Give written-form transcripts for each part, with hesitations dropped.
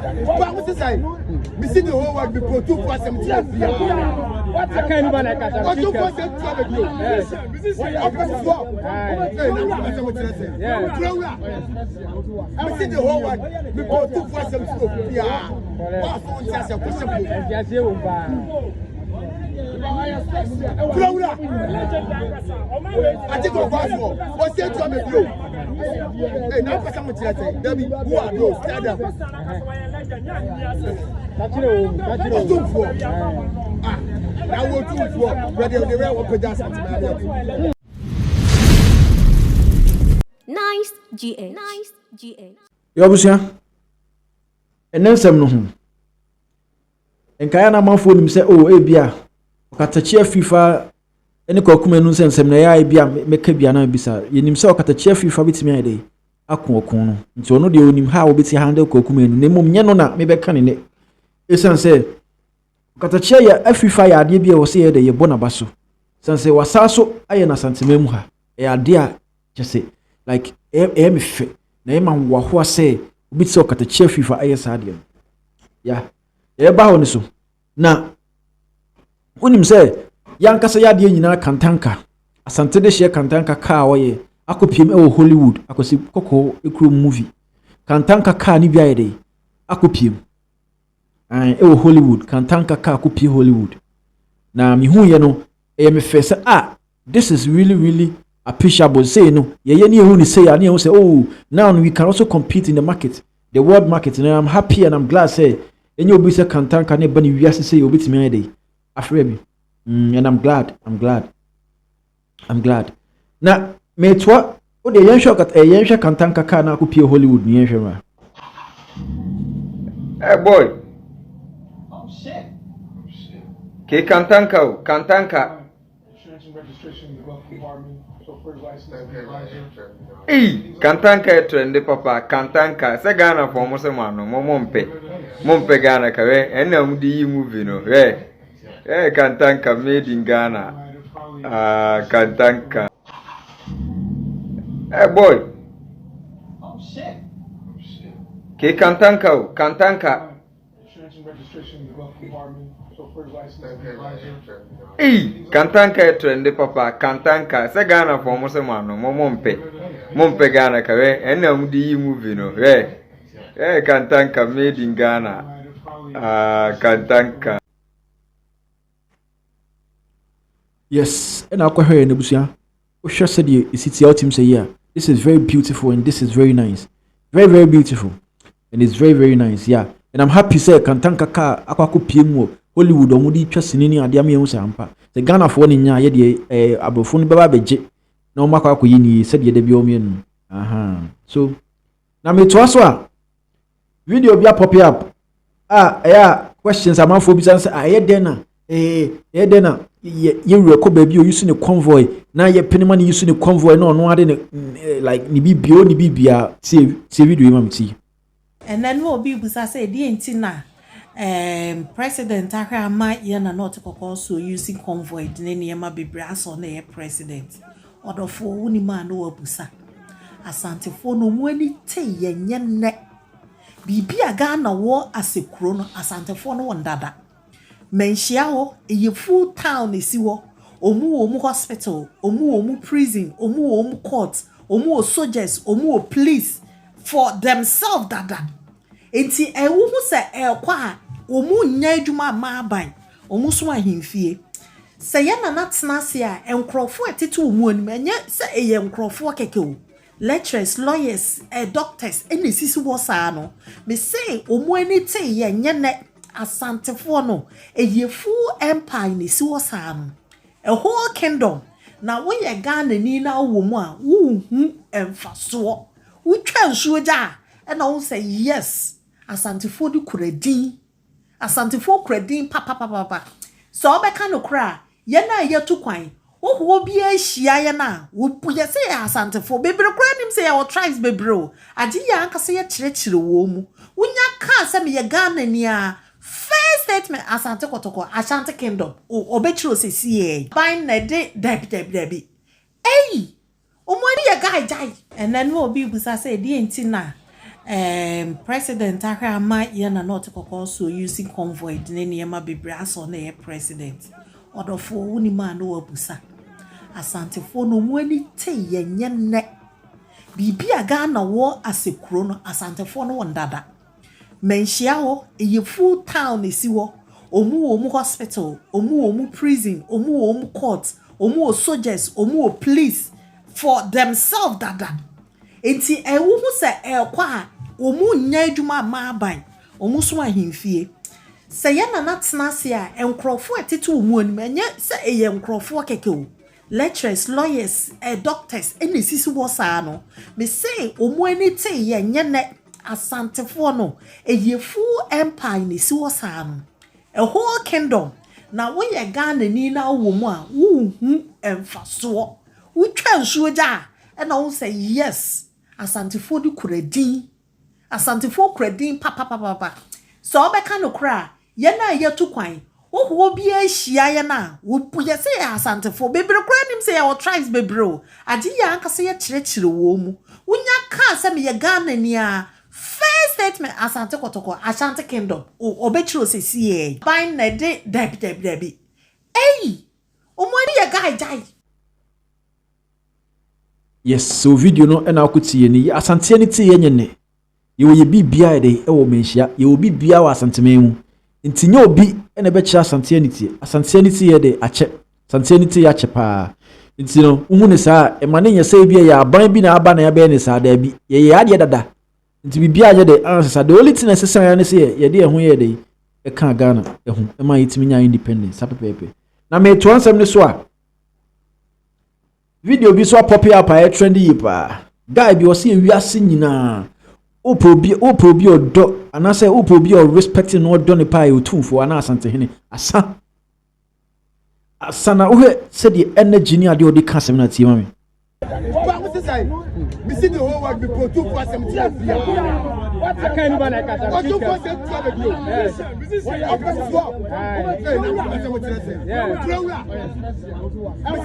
What is I? We see the whole world before 2 for some years. What I can't even like that. What 2 for some trouble you? Yes. We see the whole world before 2 for some yeah. What for just a question? I think of us what's your trouble you? Hey, now for some Debbie, who are those? Stand up. That's Nice GA. Nice GA. Yobusia. Enensem no ho. Enkaya na manfo nim se ebia okatachia FIFA ene kokumenu nsem na ya ebia meka bia na bisa yenim se okatachia FIFA bitimi ade akon okon no nti ono de onim ha obeti handle kokumenu ne mom nye no na mebeka ne esanse okatachia ya FIFA ya ade bia wo se ye de ye bona baso sanse wasaso aye na santememu ha e ade a chese like me fe na e man wo ho se obeti okatachia FIFA aye sa ade ya ba ho ne so na unim se yankasa ya de nyina kantanka asante de hye kantanka ka woye akopiem e wo Hollywood akosi koko ekru movie kantanka ka ni bia yede akopiem e wo Hollywood kantanka ka akopie Hollywood na mi hu ye no e me fe se this is really appreciable say no ye ni ehu ni say ya ni ehu say oh now we can also compete in the market, the world market, and I'm happy and I'm glad say enye obi se kantanka ne bani wiase say obetimi ade afre me and I'm glad na me twa o de yensho kantanka ka na akopie Hollywood ni yensho ma hey boy oh shit ke kantanka insurance and registration department so for license kantanka trend papa kantanka se Ghana for mo se mano mompe Ghana ka we enam di movie no we kantanka made in Ghana kantanka hey boy oh shit ke kantanka insurance and registration department so for license kantanka trend papa kantanka se Ghana for mo se mano mompe Ghana ka we enam di movie no we kantanka made in Ghana kantanka yes and akwahwe ne busia o hwe se de isiti outim say here this is very beautiful and this is very nice, very beautiful and it's very nice yeah and I'm happy say kantanka ka akwakopiem wo Hollywood omudi twa sinini ade am yehu sampa the Ghana for ni nya ye de abofo no beba beje na o makwa akoyi ni se de bi omienu so na me to aso a video bia pop up questions amanfo bi say ayedena edena ye record baby o use ne convoy na ye penema ne use ne convoy no no ade ne like ni bibia see video imam ti and then we be busa say di entina president ahama ye na not kokko so using convoy ne niema bebre aso na ye president odofo woni ma no wabusa asantefo no mu ani te ye ne bibia Ghana wo asekuro no asantefo no wondada menhia ho eye full town esi ho omu hospital omu prison omu court omu soldiers omu police for themselves dada enti ewu hu se kwa omu nya adwuma ma ban omu so ahemfie se ye na natena se a enkrofo etete omu anim enye se eye enkrofo keke o lecturers lawyers doctors ene sisi wo saa no me say omu ani te ye ne asantefo no eye full empire ni si wo saa no a whole kingdom na wo ye Ghana ni na wo mu a wo hu emfaso wo twa nsuo ja e na wo say yes asantefo di kuradin asantefo kuradin papa so obeka no kra ye na ye to kwan wo bi ahia ye na wo ye say asantefo bebre kra nim say your tribes bebre ade ya ankase ye kirekire wo mu wonya ka say me ye Ghana ni a first statement asante kotoko Ashanti kingdom obechiro sesi bind na de debi omoni ye guy jai and then we be busa say di entina president ahama ye na not kokko so using convoy ne niema bebre aso na ye president odofo woni ma no wabusa asantefo no mu ani te yenye ne bibi aga na wo asekuro no asantefo no wondada menhia ho eye full town esi wo omu hospital omu prison omu court omu soldiers omu police for themselves dada enti ewu hu se ekwa omu nya adwuma ma aban omu so ahemfie se ye na natena se a enkrofo etete omu anim enye se eye enkrofo keke o lecturers lawyers doctors ene sisi wo saa no me say omu ani te ye nye ne asantefo no eye full empire ne si wo saa no a whole kingdom na wo ye Ghana ni na wo mu a wo hu emfaso wo twa nsuo ja e na wo say yes asantefo di kuradin asantefo kuradin papa so obeka no kra ye na ye tu kwan wo bi ahia ye na wo ye say asantefo bebre kra nim say your tribes bebre ade ya ankase ye kirekire wo mu wonya ka say me ye Ghana ni a first statement asante kotoko Ashanti kingdom obechiro sesi ban na de debi omoni ye guy jai. Yes, so video no na akuti ni asante ni ti yenye ne ye wo ye bibia de e wo menhia ye wo bibia wa asante memu ntinye obi na be kira asante ni ti ye de ache asante ni ti ya che pa ntino uhu ne sa e mane nya sai bia ya ban bi na aba na ya be ne sa da bi ye ade dada nti bibia ye de answer the only thing necessary na say ye de ehun ye de e kan Ghana ehun e ma yitimi nya independence apepepe na me to ansem ne so a video bi so pop up a trendy pa guy bi o se wiase nyina oprobi odo ana say oprobi o respecting no do ne pa e otumfo ana asantehene asana ohe se the energy ni ade o de ka sem na tie ma me we see the whole world before 2 for 70 years. What I can't even like that. 2 for 70 years. We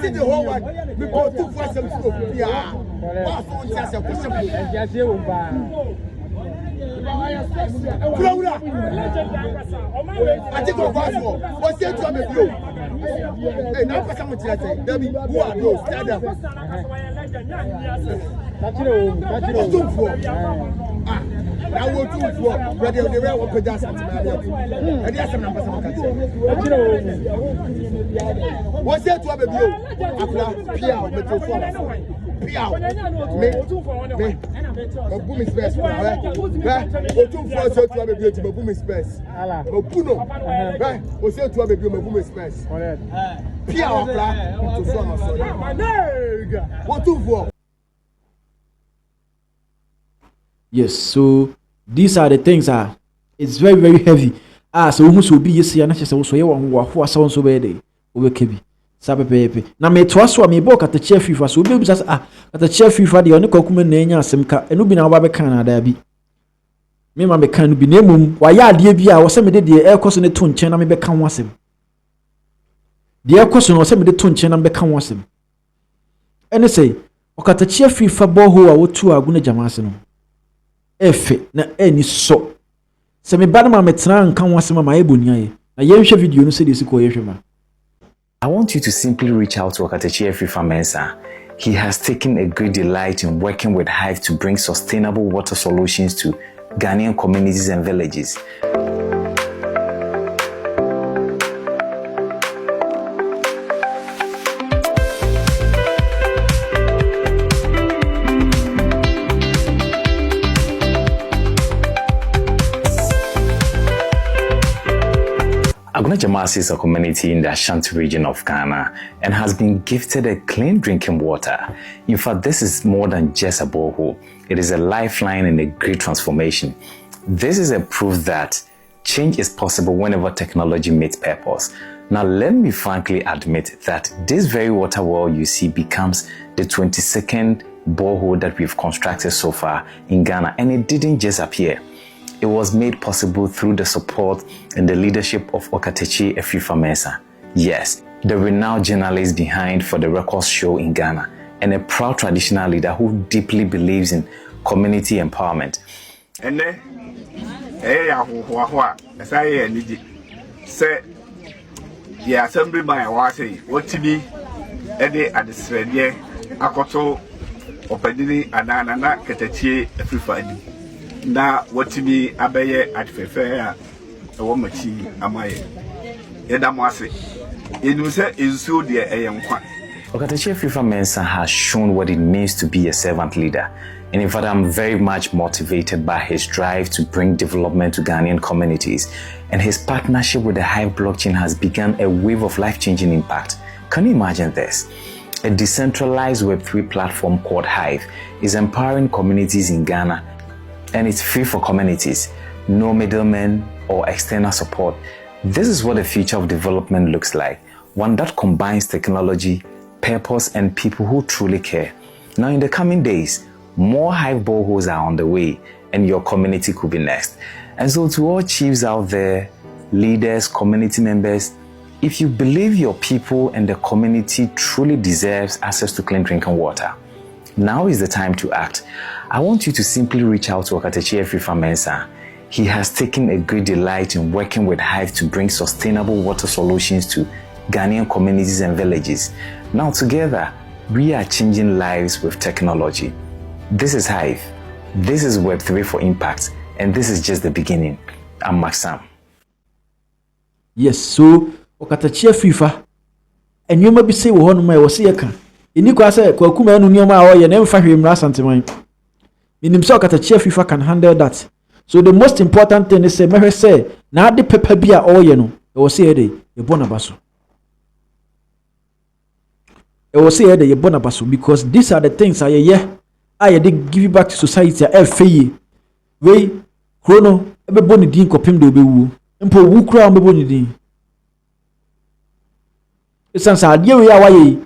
see the whole world before 2 for 70 years. I think of passport. What's the time of you? Hey, now for someone to say, Debbie, who are those? Stand up. That's it. I will do it for whether they were open just at and yes, I'm number some. What's that to have a view? After Pia, but to follow. Pia, me, boom is best. Or 2 for so to have a view to boom is best. Puno, or say to have a view, boom is best. Pia, to follow. What 2 for? Yes, so these are the things it's very very heavy. So who so be yes na chese so ye wo so so be dey obekebi sapepepe na me to aso me bo kata chef FIFA so be bisa kata chef FIFA de oni kwakume na enya asem ka enu bi na wa be kan na da bi me ma be kan no bi na emum wa ya ade bi a wo se me de e koso ne to nchen na me be kan ho asem de e koso no se me de to nchen na me be kan ho asem ene say o kata chef FIFA bo ho a wo tu agu na jamase no efe na eni so se me ba na ma metena nka ho asem ma ebonia ye na yenhwe video no se de siko yehwe ma. I want you to simply reach out to Okatechi FIFA Mensa. He has taken a great delight in working with Hive to bring sustainable water solutions to Ghanaian communities and villages. Aguna Jamasi is a community in the Ashanti region of Ghana and has been gifted a clean drinking water. In fact, this is more than just a borehole. It is a lifeline and a great transformation. This is a proof that change is possible whenever technology meets purpose. Now, let me frankly admit that this very water well you see becomes the 22nd borehole that we've constructed so far in Ghana, and it didn't just appear. It was made possible through the support and the leadership of Okatechi FIFA Mensa. Yes, the renowned journalist behind For the Records show in Ghana, and a proud traditional leader who deeply believes in community empowerment. ene ya ho say eniji say the assembly by wa say wotimi ede adesrede akoto opadini anana na ketachie afrifani na wotimi abeye adfefe a ewo machi amaye yeda mo ase enu se ensuo de eyenkwa. Okatachi FIFA Mensah has shown what it means to be a servant leader. And in fact, I'm very much motivated by his drive to bring development to Ghanaian communities. And his partnership with the Hive blockchain has begun a wave of life-changing impact. Can you imagine this? A decentralized Web3 platform called Hive is empowering communities in Ghana, and it's free for communities. No middlemen or external support. This is what the future of development looks like. One that combines technology, purpose, and people who truly care. Now, in the coming days, more Hive boreholes are on the way, and your community could be next. And so to all chiefs out there, leaders, community members, if you believe your people and the community truly deserves access to clean drinking water, now is the time to act. I want you to simply reach out to Okatachi FIFA Mensah. He has taken a great delight in working with Hive to bring sustainable water solutions to Ghanaian communities and villages. Now together, we are changing lives with technology. This is Hive. This is Web3 for Impact. And this is just the beginning. I'm Maxam. Yes, so Okatachi FIFA. And you may be say one my was here. Ini kwa say kwa kuma enu nyoma a oye na mfa hwem na asante man. Minim say Okatachi FIFA can handle that. So the most important thing is say me say na ade pepa bi a oye no. E wo say dey e bona baso. E wo say dey e bona baso because these are the things I did give back to society a feye. We chrono ebe boni din kopim de obewu. Mpo wu kura o boni din. Esansa ade we awaye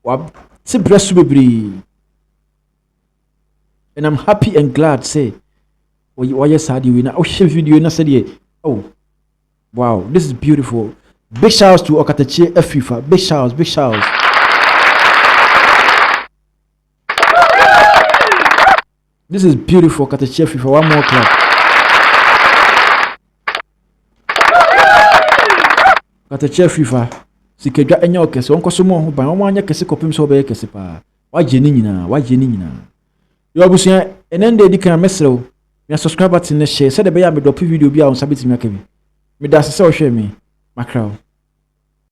wa se bresu bebre. And I'm happy and glad say why yes ade we na o share video na say oh wow, this is beautiful. Big shouts to Okatachi FIFA. Big shouts, big shouts. This is beautiful, Okatachi FIFA. One more clap. Okatachi FIFA. Sikejwa enya okese onko so mo ho ban omo anya kese kopim so be kese pa. Waje ni nyina. Yo abusia enende di kan mesrew. Me subscribe button ne share. Se de be ya me drop video bi a on sabiti me akabi. Me da se o hwe me. Makraw.